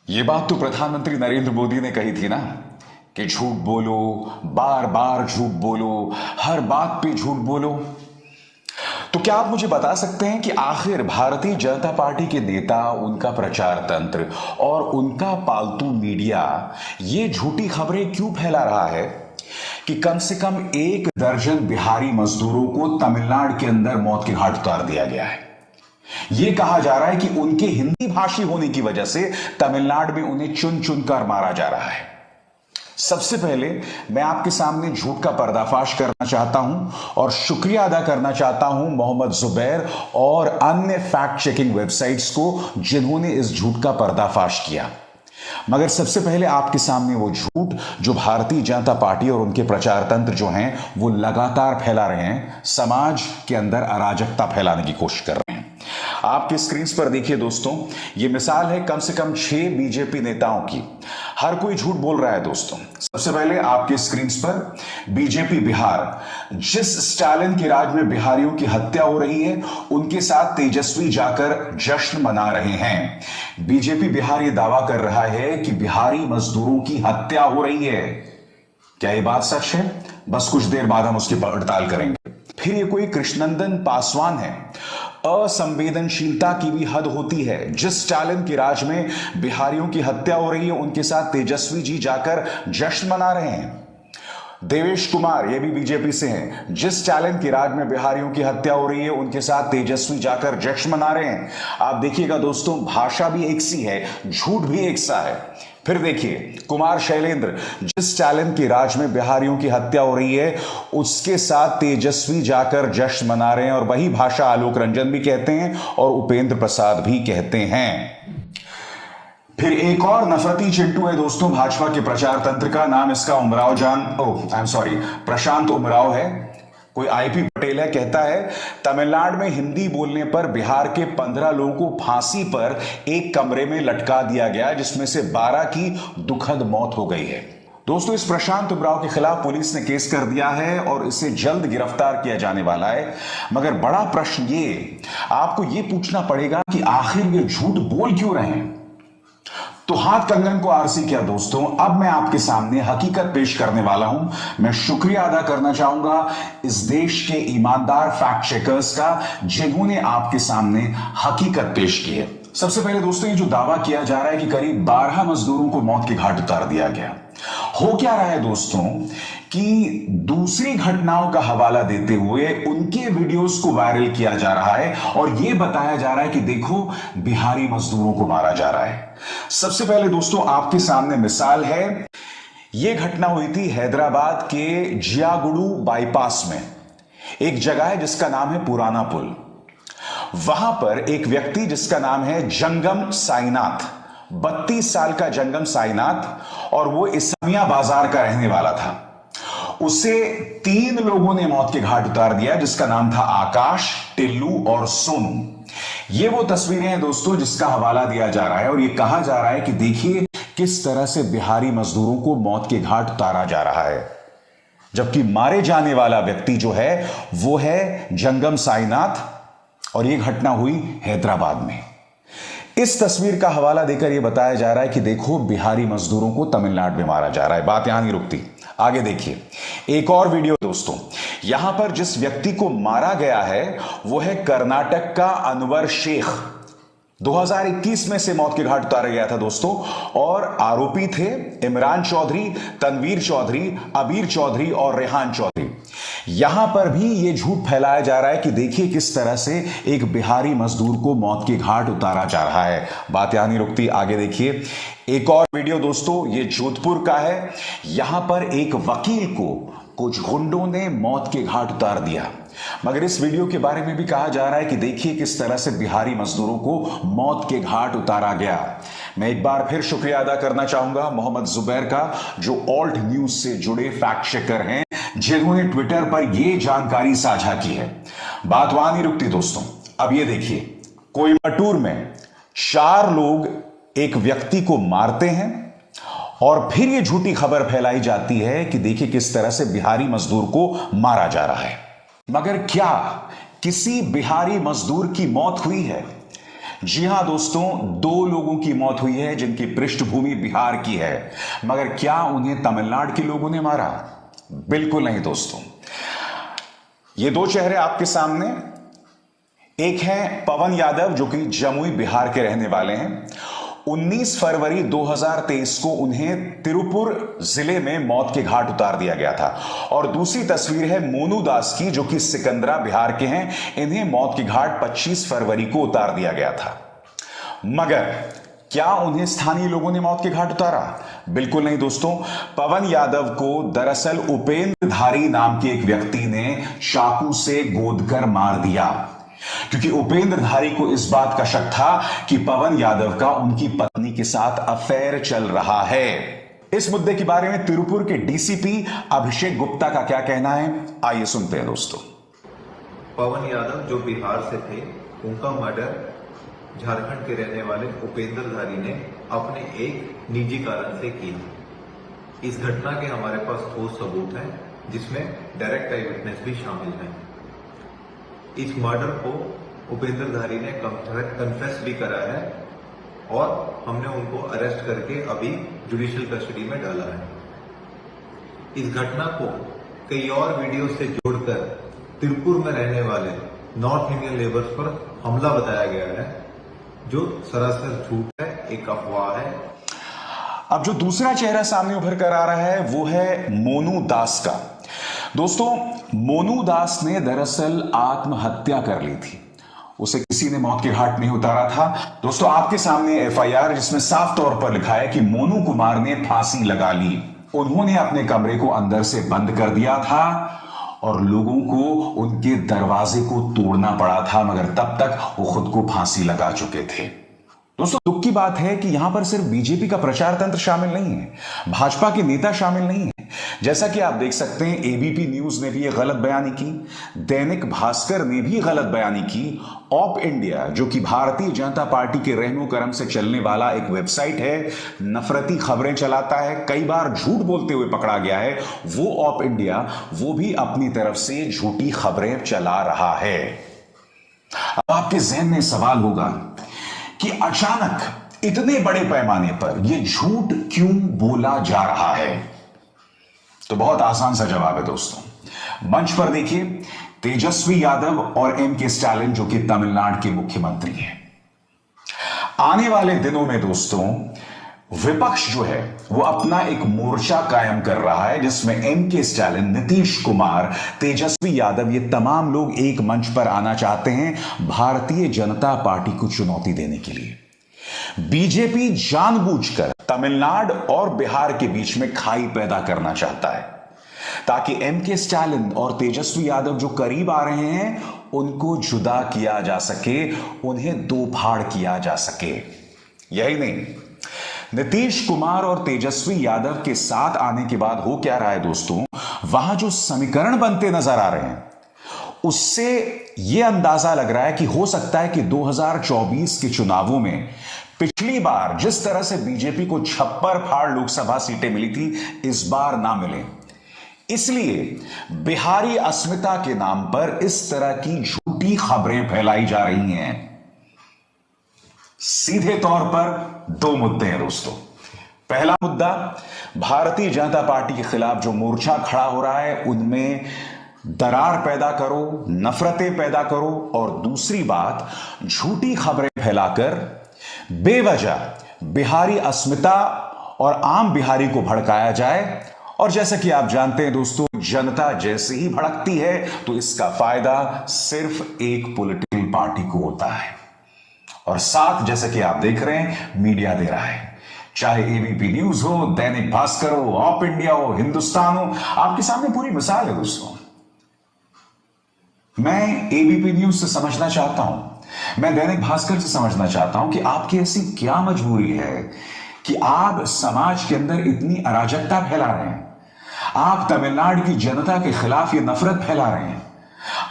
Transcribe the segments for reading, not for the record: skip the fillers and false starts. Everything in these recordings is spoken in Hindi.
ये बात तो प्रधानमंत्री नरेंद्र मोदी ने कही थी ना कि झूठ बोलो, बार बार झूठ बोलो, हर बात पे झूठ बोलो। तो क्या आप मुझे बता सकते हैं कि आखिर भारतीय जनता पार्टी के नेता, उनका प्रचार तंत्र और उनका पालतू मीडिया ये झूठी खबरें क्यों फैला रहा है कि कम से कम 1 दर्जन बिहारी मजदूरों को तमिलनाडु के अंदर मौत के घाट उतार दिया गया है। यह कहा जा रहा है कि उनके हिंदी भाषी होने की वजह से तमिलनाडु में उन्हें चुन चुनकर मारा जा रहा है। सबसे पहले मैं आपके सामने झूठ का पर्दाफाश करना चाहता हूं और शुक्रिया अदा करना चाहता हूं मोहम्मद जुबैर और अन्य फैक्ट चेकिंग वेबसाइट्स को जिन्होंने इस झूठ का पर्दाफाश किया। मगर सबसे पहले आपके सामने वो झूठ जो भारतीय जनता पार्टी और उनके प्रचार तंत्र जो हैं वो लगातार फैला रहे हैं, समाज के अंदर अराजकता फैलाने की कोशिश कर रहे हैं। आपके स्क्रीन पर देखिए दोस्तों, ये मिसाल है कम से कम 6 बीजेपी नेताओं की। हर कोई झूठ बोल रहा है दोस्तों। सबसे पहले आपके स्क्रीन पर बीजेपी बिहार, जिस स्टालिन के राज में बिहारियों की हत्या हो रही है उनके साथ तेजस्वी जाकर जश्न मना रहे हैं। बीजेपी बिहार ये दावा कर रहा है कि बिहारी मजदूरों की हत्या हो रही है। क्या ये बात सच है? बस कुछ देर बाद हम उसकी पड़ताल करेंगे। फिर ये कोई कृष्णनंदन पासवान है। असंवेदनशीलता की भी हद होती है। जिस स्टालिन के राज में बिहारियों की हत्या हो रही है उनके साथ तेजस्वी जी जाकर जश्न मना रहे हैं। देवेश कुमार, ये भी बीजेपी से हैं। जिस स्टालिन के राज में बिहारियों की हत्या हो रही है उनके साथ तेजस्वी जाकर जश्न मना रहे हैं। आप देखिएगा दोस्तों, भाषा भी एक सी है, झूठ भी एक सा है। फिर देखिए कुमार शैलेंद्र, जिस स्टालिन के राज में बिहारियों की हत्या हो रही है उसके साथ तेजस्वी जाकर जश्न मना रहे हैं, और वही भाषा आलोक रंजन भी कहते हैं और उपेंद्र प्रसाद भी कहते हैं। फिर एक और नफरती चिंटू है दोस्तों भाजपा के प्रचार तंत्र का, नाम इसका प्रशांत उमराव है। कोई आईपी पटेल है, कहता है तमिलनाडु में हिंदी बोलने पर बिहार के 15 लोगों को फांसी पर एक कमरे में लटका दिया गया, जिसमें से 12 की दुखद मौत हो गई है। दोस्तों, इस प्रशांत उमराव के खिलाफ पुलिस ने केस कर दिया है और इसे जल्द गिरफ्तार किया जाने वाला है। मगर बड़ा प्रश्न ये, आपको ये पूछना पड़ेगा कि आखिर ये झूठ बोल क्यों रहे हैं। तो हाथ कंगन को आरसी किया दोस्तों, अब मैं आपके सामने हकीकत पेश करने वाला हूं। मैं शुक्रिया अदा करना चाहूंगा इस देश के ईमानदार फैक्ट चेकर्स का जिन्होंने आपके सामने हकीकत पेश की है। सबसे पहले दोस्तों, ये जो दावा किया जा रहा है कि करीब 12 मजदूरों को मौत के घाट उतार दिया गया, हो क्या रहा है दोस्तों कि दूसरी घटनाओं का हवाला देते हुए उनके वीडियोस को वायरल किया जा रहा है और यह बताया जा रहा है कि देखो बिहारी मजदूरों को मारा जा रहा है। सबसे पहले दोस्तों आपके सामने मिसाल है, यह घटना हुई थी हैदराबाद के जियागुडू बाईपास में। एक जगह है जिसका नाम है पुराना पुल। वहां पर एक व्यक्ति जिसका नाम है जंगम साईनाथ, 32 साल का जंगम साईनाथ, और वो इस्लामिया बाजार का रहने वाला था। उसे 3 लोगों ने मौत के घाट उतार दिया, जिसका नाम था आकाश, टिल्लू और सोनू। ये वो तस्वीरें हैं दोस्तों जिसका हवाला दिया जा रहा है और ये कहा जा रहा है कि देखिए किस तरह से बिहारी मजदूरों को मौत के घाट उतारा जा रहा है, जबकि मारे जाने वाला व्यक्ति जो है वो है जंगम साईनाथ, और यह घटना हुई हैदराबाद में। इस तस्वीर का हवाला देकर यह बताया जा रहा है कि देखो बिहारी मजदूरों को तमिलनाडु में मारा जा रहा है। बात यहां नहीं रुकती, आगे देखिए एक और वीडियो दोस्तों। यहां पर जिस व्यक्ति को मारा गया है वो है कर्नाटक का अनवर शेख। 2021 में से मौत के घाट उतारा गया था दोस्तों, और आरोपी थे इमरान चौधरी, तनवीर चौधरी, अबीर चौधरी और रेहान चौधरी। यहां पर भी यह झूठ फैलाया जा रहा है कि देखिए किस तरह से एक बिहारी मजदूर को मौत के घाट उतारा जा रहा है। बात यहां नहीं रुकती, आगे देखिए एक और वीडियो दोस्तों, ये जोधपुर का है। यहां पर एक वकील को कुछ गुंडों ने मौत के घाट उतार दिया, मगर इस वीडियो के बारे में भी कहा जा रहा है कि देखिए किस तरह से बिहारी मजदूरों को मौत के घाट उतारा गया। मैं एक बार फिर शुक्रिया अदा करना चाहूंगा मोहम्मद जुबैर का, जो ऑल्ट न्यूज से जुड़े फैक्ट चेकर हैं, जिन्होंने ट्विटर पर यह जानकारी साझा की है। बात वहां नहीं रुकती दोस्तों, अब यह देखिए कोयम्बटूर में 4 लोग एक व्यक्ति को मारते हैं और फिर यह झूठी खबर फैलाई जाती है कि देखिए किस तरह से बिहारी मजदूर को मारा जा रहा है। मगर क्या किसी बिहारी मजदूर की मौत हुई है? जी हां दोस्तों, दो लोगों की मौत हुई है जिनकी पृष्ठभूमि बिहार की है, मगर क्या उन्हें तमिलनाडु के लोगों ने मारा? बिल्कुल नहीं दोस्तों। ये दो चेहरे आपके सामने, एक है पवन यादव जो कि जमुई बिहार के रहने वाले हैं। 19 फरवरी 2023 को उन्हें तिरुपुर जिले में मौत के घाट उतार दिया गया था। और दूसरी तस्वीर है मोनू दास की जो कि सिकंदरा बिहार के हैं। इन्हें मौत के घाट 25 फरवरी को उतार दिया गया था। मगर क्या उन्हें स्थानीय लोगों ने मौत के घाट उतारा? बिल्कुल नहीं दोस्तों। पवन यादव को दरअसल उपेंद्रधारी नाम के एक व्यक्ति ने चाकू से गोदकर मार दिया, क्योंकि उपेंद्रधारी को इस बात का शक था कि पवन यादव का उनकी पत्नी के साथ अफेयर चल रहा है। इस मुद्दे के बारे में तिरुपुर के डीसीपी अभिषेक गुप्ता का क्या कहना है, आइए सुनते हैं दोस्तों। पवन यादव जो बिहार से थे, उनका मर्डर झारखंड के रहने वाले उपेंद्रधारी ने अपने एक निजी कारण से की। इस घटना के हमारे पास ठोस सबूत हैं, जिसमें डायरेक्ट आई विटनेस भी शामिल हैं। इस मर्डर को उपेंद्रधारी ने कन्फेस भी करा है और हमने उनको अरेस्ट करके अभी जुडिशियल कस्टडी में डाला है। इस घटना को कई और वीडियो से जोड़कर तिरुपुर में रहने वाले नॉर्थ इंडियन लेबर्स पर हमला बताया गया है, जो सरासर झूठ है, एक अफवाह है। अब जो दूसरा चेहरा सामने उभर कर आ रहा है वो है मोनू दास का। दोस्तों, मोनू दास ने दरअसल आत्महत्या कर ली थी। उसे किसी ने मौत के घाट नहीं उतारा था। दोस्तों, आपके सामने एफआईआर जिसमें साफ तौर पर लिखा है कि मोनू कुमार ने फांसी लगा ली। उन्होंने अपने कमरे को अंदर से बंद कर दिया था और लोगों को उनके दरवाजे को तोड़ना पड़ा था, मगर तब तक वो खुद को फांसी लगा चुके थे। दोस्तों, दुख की बात है कि यहां पर सिर्फ बीजेपी का प्रचार तंत्र शामिल नहीं है, भाजपा के नेता शामिल नहीं है। जैसा कि आप देख सकते हैं, एबीपी न्यूज ने भी यह गलत बयानी की, दैनिक भास्कर ने भी गलत बयानी की। ऑप इंडिया जो कि भारतीय जनता पार्टी के रहनो करम से चलने वाला एक वेबसाइट है, नफरती खबरें चलाता है, कई बार झूठ बोलते हुए पकड़ा गया है, वो ऑप इंडिया वो भी अपनी तरफ से झूठी खबरें चला रहा है। अब आपके जहन में सवाल होगा कि अचानक इतने बड़े पैमाने पर यह झूठ क्यों बोला जा रहा है? तो बहुत आसान सा जवाब है दोस्तों। मंच पर देखिए तेजस्वी यादव और एम के स्टालिन जो कि तमिलनाडु के मुख्यमंत्री हैं। आने वाले दिनों में दोस्तों विपक्ष जो है वो अपना एक मोर्चा कायम कर रहा है, जिसमें एम के स्टालिन, नीतीश कुमार, तेजस्वी यादव, ये तमाम लोग एक मंच पर आना चाहते हैं भारतीय जनता पार्टी को चुनौती देने के लिए। बीजेपी जानबूझकर तमिलनाडु और बिहार के बीच में खाई पैदा करना चाहता है, ताकि एम के स्टालिन और तेजस्वी यादव जो करीब आ रहे हैं उनको जुदा किया जा सके, उन्हें दो फाड़ किया जा सके। यही नहीं, नीतीश कुमार और तेजस्वी यादव के साथ आने के बाद हो क्या रहा है दोस्तों, वहां जो समीकरण बनते नजर आ रहे हैं उससे यह अंदाजा लग रहा है कि हो सकता है कि 2024 के चुनावों में पिछली बार जिस तरह से बीजेपी को छप्पर फाड़ लोकसभा सीटें मिली थी, इस बार ना मिले। इसलिए बिहारी अस्मिता के नाम पर इस तरह की झूठी खबरें फैलाई जा रही हैं। सीधे तौर पर दो मुद्दे हैं दोस्तों। पहला मुद्दा, भारतीय जनता पार्टी के खिलाफ जो मोर्चा खड़ा हो रहा है उनमें दरार पैदा करो, नफरतें पैदा करो, और दूसरी बात, झूठी खबरें फैलाकर बेवजह बिहारी अस्मिता और आम बिहारी को भड़काया जाए। और जैसा कि आप जानते हैं दोस्तों, जनता जैसे ही भड़कती है तो इसका फायदा सिर्फ एक पॉलिटिकल पार्टी को होता है, और साथ जैसे कि आप देख रहे हैं मीडिया दे रहा है, चाहे एबीपी न्यूज हो, दैनिक भास्कर हो, ऑप इंडिया हो, हिंदुस्तान हो, आपके सामने पूरी मिसाल है दोस्तों। मैं एबीपी न्यूज से समझना चाहता हूं, मैं दैनिक भास्कर से समझना चाहता हूं कि आपकी ऐसी क्या मजबूरी है कि आप समाज के अंदर इतनी अराजकता फैला रहे हैं, आप तमिलनाडु की जनता के खिलाफ ये नफरत फैला रहे हैं,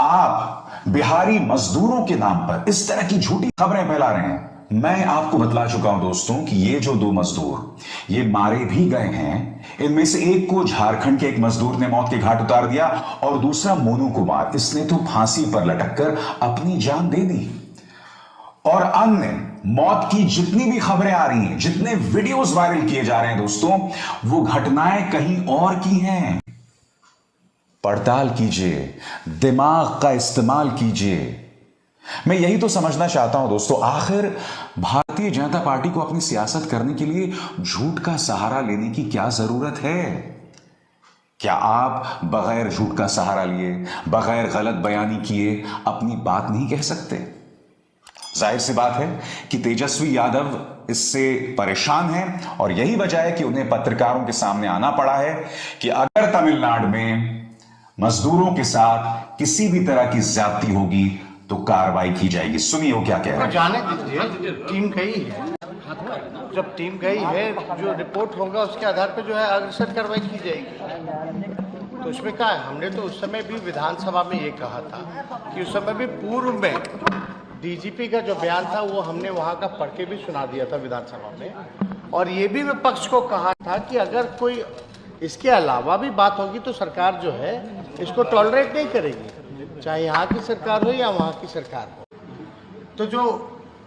आप बिहारी मजदूरों के नाम पर इस तरह की झूठी खबरें फैला रहे हैं। मैं आपको बतला चुका हूं दोस्तों कि ये जो दो मजदूर ये मारे भी गए हैं, इनमें से एक को झारखंड के एक मजदूर ने मौत के घाट उतार दिया और दूसरा मोनू कुमार, इसने तो फांसी पर लटककर अपनी जान दे दी। और अन्य मौत की जितनी भी खबरें आ रही हैं, जितने वीडियोस वायरल किए जा रहे हैं दोस्तों, वो घटनाएं कहीं और की हैं। पड़ताल कीजिए, दिमाग का इस्तेमाल कीजिए। मैं यही तो समझना चाहता हूं दोस्तों, आखिर भारतीय जनता पार्टी को अपनी सियासत करने के लिए झूठ का सहारा लेने की क्या जरूरत है? क्या आप बगैर झूठ का सहारा लिए, बगैर गलत बयानी किए अपनी बात नहीं कह सकते? जाहिर सी बात है कि तेजस्वी यादव इससे परेशान हैं और यही वजह है कि उन्हें पत्रकारों के सामने आना पड़ा है कि अगर तमिलनाडु में मजदूरों के साथ किसी भी तरह की ज्यादती होगी तो कार्रवाई की जाएगी। सुनिए वो क्या कह रहे हैं। जाने दीजिए, टीम गई है। जब टीम गई है, जो रिपोर्ट होगा उसके आधार पर जो है अग्रसर कार्रवाई की जाएगी। तो उसमें क्या है, हमने तो उस समय भी विधानसभा में ये कहा था कि उस समय भी पूर्व में डीजीपी का जो बयान था वो हमने वहाँ का पढ़ के भी सुना दिया था विधानसभा में, और ये भी विपक्ष को कहा था कि अगर कोई इसके अलावा भी बात होगी तो सरकार जो है इसको टॉलरेट नहीं करेगी, चाहे यहाँ की सरकार हो या वहाँ की सरकार हो। तो जो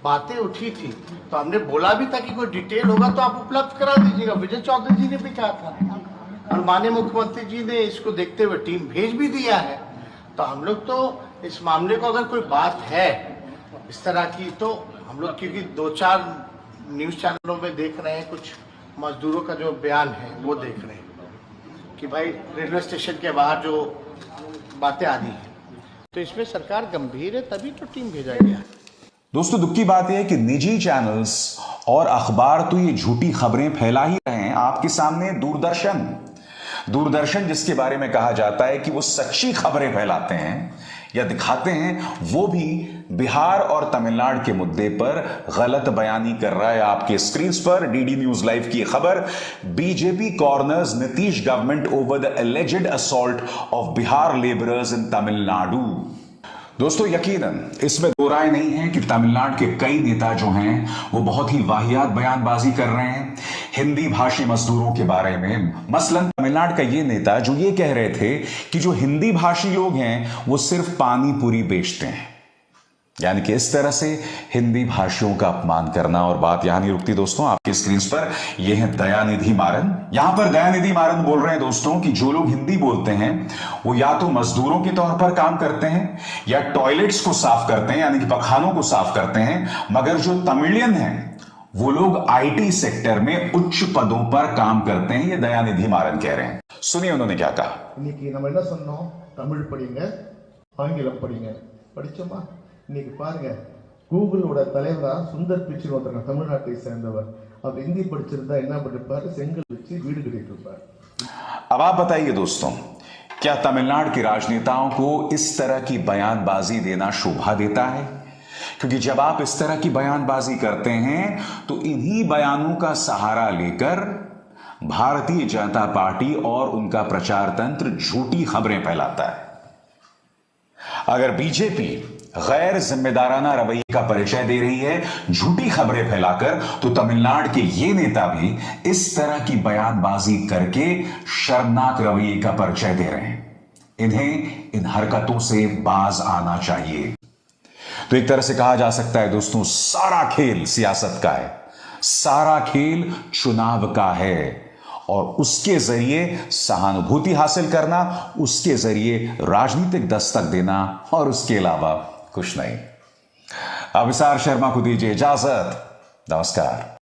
बातें उठी थी तो हमने बोला भी था कि कोई डिटेल होगा तो आप उपलब्ध करा दीजिएगा। विजय चौधरी जी ने भी कहा था और माननीय मुख्यमंत्री जी ने इसको देखते हुए टीम भेज भी दिया है। तो हम लोग तो इस मामले को, अगर कोई बात है इस तरह की, तो हम लोग क्योंकि 2-4 न्यूज़ चैनलों में देख रहे हैं, कुछ मजदूरों का जो बयान है वो देख रहे हैं कि भाई रेलवे स्टेशन के बाहर जो बातें आ रही हैं, तो इसमें सरकार गंभीर है, तभी तो टीम भेजा गया। दोस्तों दुख की बात यह है कि निजी चैनल्स और अखबार तो ये झूठी खबरें फैला ही रहे हैं। आपके सामने दूरदर्शन जिसके बारे में कहा जाता है कि वो सच्ची खबरें फैलाते हैं या दिखाते हैं, वो भी बिहार और तमिलनाडु के मुद्दे पर गलत बयानी कर रहा है। आपके स्क्रीन पर डीडी न्यूज लाइव की खबर, BJP corners Nitish government over the alleged assault of Bihar labourers इन तमिलनाडु। दोस्तों यकीनन इसमें दो राय नहीं है कि तमिलनाडु के कई नेता जो हैं वो बहुत ही वाहियात बयानबाजी कर रहे हैं हिंदी भाषी मजदूरों के बारे में। मसलन तमिलनाडु का ये नेता जो ये कह रहे थे कि जो हिंदी भाषी लोग हैं वो सिर्फ पानी पूरी बेचते हैं, यानी कि इस तरह से हिंदी भाषियों का अपमान करना। और बात यहां नहीं रुकती दोस्तों, आपकी स्क्रीन पर यह है दयानिधि मारन। यहां पर दयानिधि मारन बोल रहे हैं दोस्तों कि जो लोग हिंदी बोलते हैं वो या तो मजदूरों के तौर पर काम करते हैं या टॉयलेट्स को साफ करते हैं, यानी कि पखानों को साफ करते हैं, मगर जो तमिलियन हैं वो लोग आईटी सेक्टर में उच्च पदों पर काम करते हैं। ये दयानिधि मारन कह रहे हैं, सुनिए उन्होंने क्या कहा। இன்னைக்கு நம்ம என்ன சொன்னோம், தமிழ் படிங்க, ஆங்கிலம் படிங்க, படிச்சோமா? இன்னைக்கு பாருங்க, கூகுளோட தலைவரா சுந்தர் பிச்சை ஒருத்தங்க தமிழ்நாட்டை சேர்ந்தவர், அவர் हिंदी படிச்சிருந்தா என்ன பண்ணிருப்பாரு, செங்கல் வச்சு வீடு கட்டிட்டு இருப்பார்। अब आप बताइए दोस्तों, क्या तमिलनाडु के राजनेताओं को इस तरह की बयानबाजी देना शोभा देता है? क्योंकि जब आप इस तरह की बयानबाजी करते हैं तो इन्हीं बयानों का सहारा लेकर भारतीय जनता पार्टी और उनका प्रचार तंत्र झूठी खबरें फैलाता है। अगर बीजेपी गैर जिम्मेदाराना रवैये का परिचय दे रही है झूठी खबरें फैलाकर, तो तमिलनाडु के ये नेता भी इस तरह की बयानबाजी करके शर्मनाक रवैये का परिचय दे रहे हैं। इन्हें इन हरकतों से बाज आना चाहिए। तो एक तरह से कहा जा सकता है दोस्तों, सारा खेल सियासत का है, सारा खेल चुनाव का है, और उसके जरिए सहानुभूति हासिल करना, उसके जरिए राजनीतिक दस्तक देना, और उसके अलावा कुछ नहीं। अभिसार शर्मा को दीजिए इजाजत। नमस्कार।